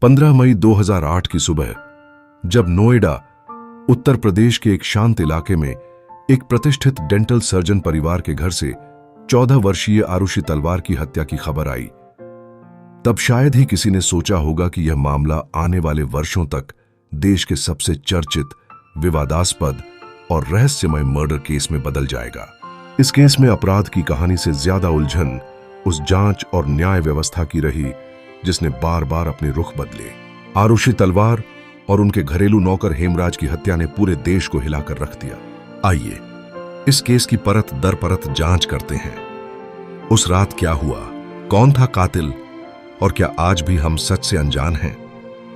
15 मई 2008 की सुबह जब नोएडा, उत्तर प्रदेश के एक शांत इलाके में एक प्रतिष्ठित डेंटल सर्जन परिवार के घर से 14 वर्षीय आरुषि तलवार की हत्या की खबर आई, तब शायद ही किसी ने सोचा होगा कि यह मामला आने वाले वर्षों तक देश के सबसे चर्चित, विवादास्पद और रहस्यमय मर्डर केस में बदल जाएगा। इस केस में अपराध की कहानी से ज्यादा उलझन उस जांच और न्याय व्यवस्था की रही जिसने बार बार अपने रुख बदले। आरुषि तलवार और उनके घरेलू नौकर हेमराज की हत्या ने पूरे देश को हिलाकर रख दिया। आइए इस केस की परत दर परत जांच करते हैं। उस रात क्या हुआ, कौन था कातिल और क्या आज भी हम सच से अनजान हैं?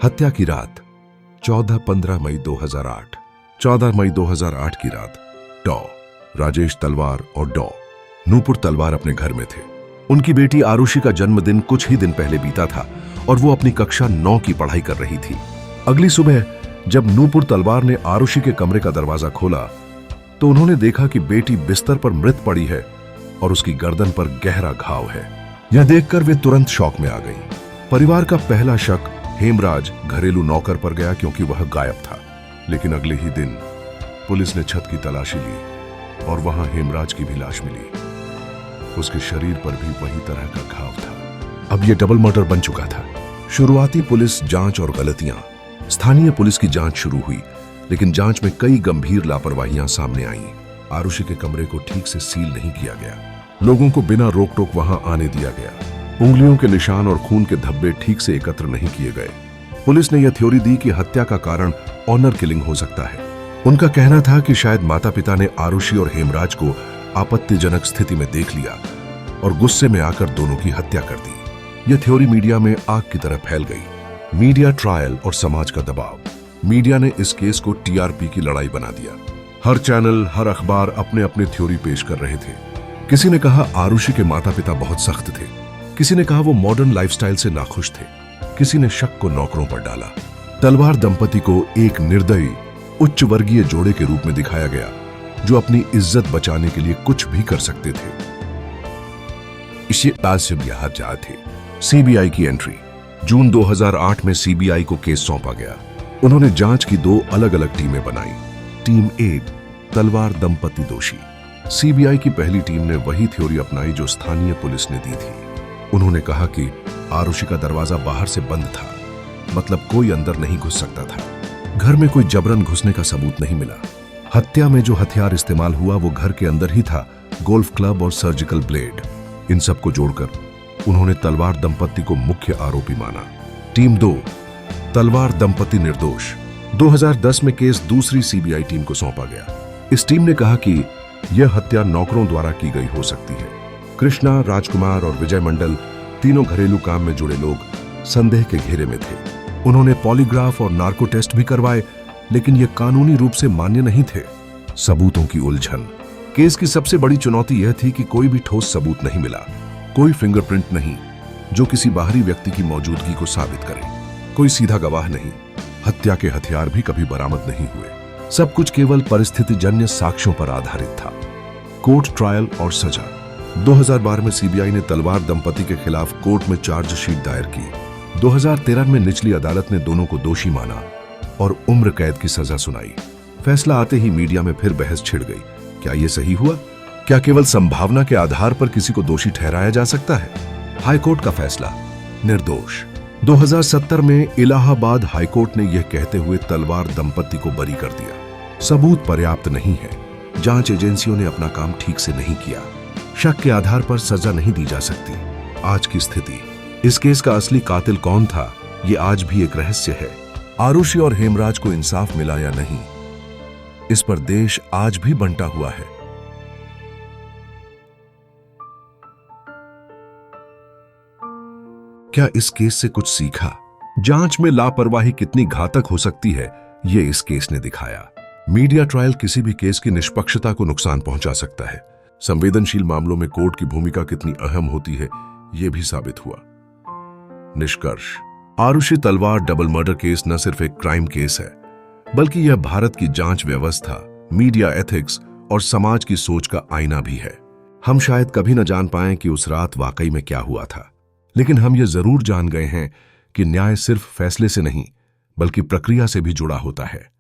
हत्या की रात 14-15 मई 2008। 14 मई 2008 की रात डॉ राजेश तलवार और डॉ नूपुर तलवार अपने घर में थे। उनकी बेटी आरुषि का जन्मदिन कुछ ही दिन पहले बीता था और वो अपनी कक्षा 9 की पढ़ाई कर रही थी। अगली सुबह जब नूपुर तलवार ने आरुषि के कमरे का दरवाजा खोला तो उन्होंने देखा कि बेटी बिस्तर पर मृत पड़ी है और उसकी गर्दन पर गहरा घाव है। यह देखकर वे तुरंत शॉक में आ गई। परिवार का पहला शक हेमराज, घरेलू नौकर, पर गया क्योंकि वह गायब था। लेकिन अगले ही दिन पुलिस ने छत की तलाशी ली और वहां हेमराज की भी लाश मिली। उसके शरीर पर भी वही तरह का घाव था। अब यह डबल मर्डर बन चुका था। शुरुआती पुलिस जांच और गलतियां। स्थानीय पुलिस की जांच शुरू हुई, लेकिन जांच में कई गंभीर लापरवाहियां सामने आईं। आरुषि के कमरे को ठीक से सील नहीं किया गया। लोगों को बिना रोक टोक वहां आने दिया गया। उंगलियों के निशान और खून के धब्बे ठीक से एकत्र नहीं किए गए। पुलिस ने यह थ्योरी दी कि हत्या का कारण ऑनर किलिंग हो सकता है। उनका कहना था कि शायद माता पिता ने आरुषि और हेमराज को आपत्तिजनक स्थिति में देख लिया और गुस्से में आकर दोनों की हत्या कर दी। यह थ्योरी मीडिया में आग की तरह फैल गई। मीडिया ट्रायल और समाज का दबाव। मीडिया ने इस केस को टीआरपी की लड़ाई बना दिया। हर चैनल, हर अखबार अपने अपने थ्योरी पेश कर रहे थे। किसी ने कहा आरुषि के माता पिता बहुत सख्त थे, किसी ने कहा वो मॉडर्न लाइफस्टाइल से नाखुश थे, किसी ने शक को नौकरों पर डाला। तलवार दंपति को एक निर्दयी, उच्च वर्गीय जोड़े के रूप में दिखाया गया जो अपनी इज्जत बचाने के लिए कुछ भी कर सकते थे। इसी बात से बिहार जा थे। सीबीआई की एंट्री। जून 2008 में सीबीआई को केस सौंपा गया। उन्होंने जांच की 2 अलग अलग टीमें बनाई। टीम ए, तलवार दंपति दोषी। सीबीआई की पहली टीम ने वही थ्योरी अपनाई जो स्थानीय पुलिस ने दी थी। उन्होंने कहा कि आरुषि का दरवाजा बाहर से बंद था, मतलब कोई अंदर नहीं घुस सकता था। घर में कोई जबरन घुसने का सबूत नहीं मिला। हत्या में जो हथियार इस्तेमाल हुआ वो घर के अंदर ही था, गोल्फ क्लब और सर्जिकल ब्लेड। इन सब को जोड़कर उन्होंने तलवार दंपति को मुख्य आरोपी माना। टीम 2, तलवार दंपति निर्दोष। 2010 में केस दूसरी सीबीआई टीम को सौंपा गया। इस टीम ने कहा कि यह हत्या नौकरों द्वारा की गई हो सकती है। कृष्णा, राजकुमार और विजय मंडल, तीनों घरेलू काम में जुड़े लोग, संदेह के घेरे में थे। उन्होंने पॉलीग्राफ और नार्को टेस्ट भी करवाए, लेकिन ये कानूनी रूप से मान्य नहीं थे। सबूतों की उलझन। केस की सबसे बड़ी चुनौती यह थी कि कोई भी ठोस सबूत नहीं मिला। कोई फिंगरप्रिंट नहीं जो किसी बाहरी व्यक्ति की मौजूदगी को साबित करे। कोई सीधा गवाह नहीं। हत्या के हथियार भी कभी बरामद नहीं हुए। सब कुछ केवल परिस्थितिजन्य साक्ष्यों पर आधारित था। कोर्ट ट्रायल और सजा। 2012 में सीबीआई ने तलवार दंपति के खिलाफ कोर्ट में चार्जशीट दायर की। 2013 में निचली अदालत ने दोनों को दोषी माना और उम्र कैद की सजा सुनाई। फैसला आते ही मीडिया में फिर बहस छिड़ गई। क्या यह सही हुआ? क्या केवल संभावना के आधार पर किसी को दोषी ठहराया जा सकता है? हाईकोर्ट का फैसला, निर्दोष। 2017 में इलाहाबाद हाईकोर्ट ने यह कहते हुए तलवार दंपति को बरी कर दिया। सबूत पर्याप्त नहीं है। जांच एजेंसियों ने अपना काम ठीक से नहीं किया। शक के आधार पर सजा नहीं दी जा सकती। आज की स्थिति। इस केस का असली कातिल कौन था, यह आज भी एक रहस्य है। आरुषि और हेमराज को इंसाफ मिला या नहीं, इस पर देश आज भी बंटा हुआ है। क्या इस केस से कुछ सीखा? जांच में लापरवाही कितनी घातक हो सकती है, यह इस केस ने दिखाया। मीडिया ट्रायल किसी भी केस की निष्पक्षता को नुकसान पहुंचा सकता है। संवेदनशील मामलों में कोर्ट की भूमिका कितनी अहम होती है, यह भी साबित हुआ। निष्कर्ष। आरुषि तलवार डबल मर्डर केस न सिर्फ एक क्राइम केस है, बल्कि यह भारत की जांच व्यवस्था, मीडिया एथिक्स और समाज की सोच का आईना भी है। हम शायद कभी न जान पाएं कि उस रात वाकई में क्या हुआ था, लेकिन हम ये जरूर जान गए हैं कि न्याय सिर्फ फैसले से नहीं बल्कि प्रक्रिया से भी जुड़ा होता है।